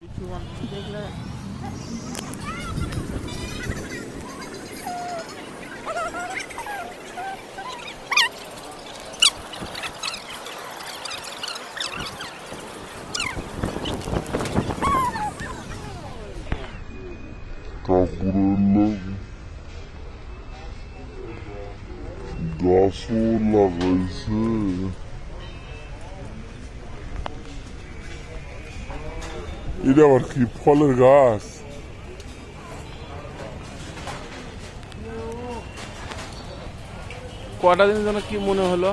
কিছু মানুষ দেখলে কাপড়ের গাছও লাগাইছে। এটা আবার কি ফলের গাছ? কটা দিন যেন কি মনে হলো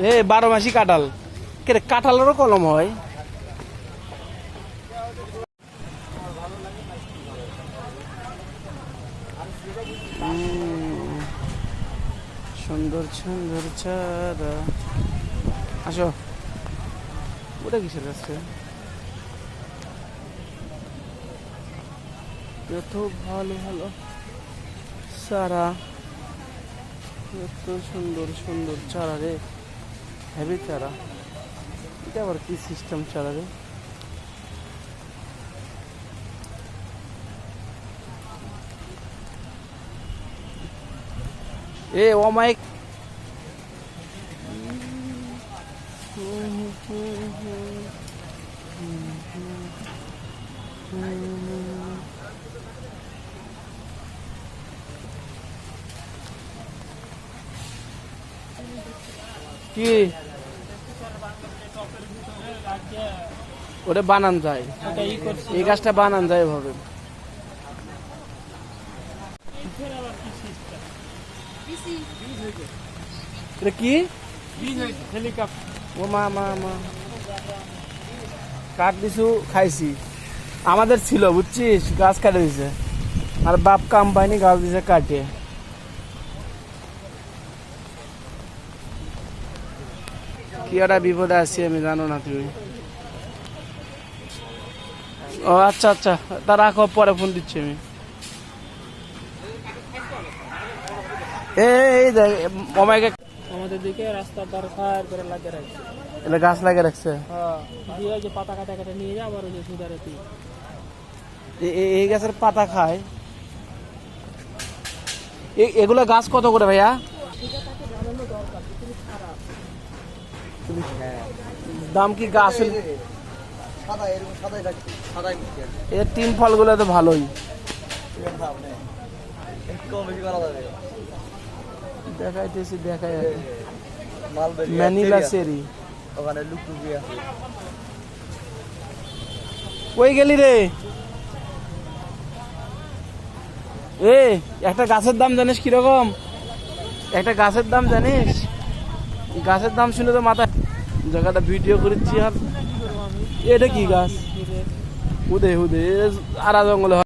এ 12 মাসি কাঁঠাল কে কাঁঠালেরও কলম হয়। সুন্দর সুন্দর চারা আসো ওটা কিসের কাছে এত ভালো ভালো চারা এত সুন্দর সুন্দর চারা রে হেভি চারা এটা আবার কি সিস্টেম চারা রে এ ও মাইক কি ওটা বানান যায় এই গাছটা বানান যায় এভাবে এটা কি ও মা মা মা কাঠ লিচু খাইছি আমাদের ছিল বুঝছিস গাছ কাটে দিছে আর বাপ কাম পাইনি গাছ দিছে কাটে কি একটা বিপদে আছি আমি জানো না তুমি ও আচ্ছা আচ্ছা তা রাখো পরে ফোন দিচ্ছি আমি এই মামাকে আমাদের দিকে রাস্তার ধার খায় করে লাগিয়ে রাখছে এটা গাছ লাগিয়ে রাখছে হ্যাঁ দিয়ে যে পাতা কাটা কাটা নিয়ে যা আবার ওই যে সুদারতি এই গাছের পাতা খায় এগুলা গাছ কত করে ভাইয়া দাম কি গাছ এর তিন ফলগুলো তো ভালোই দেখাইতেছি দেখাই ম্যানিলা চেরি ওখানে লুকটুকি আছে কই গেলি রে এ একটা গাছের দাম জানিস কিরকম একটা গাছের দাম জানিস গাছের দাম শুনে তো মাথা জায়গাটা ভিডিও করেছি আর এটা কি গাছ হুদে হুদে আরা জঙ্গলে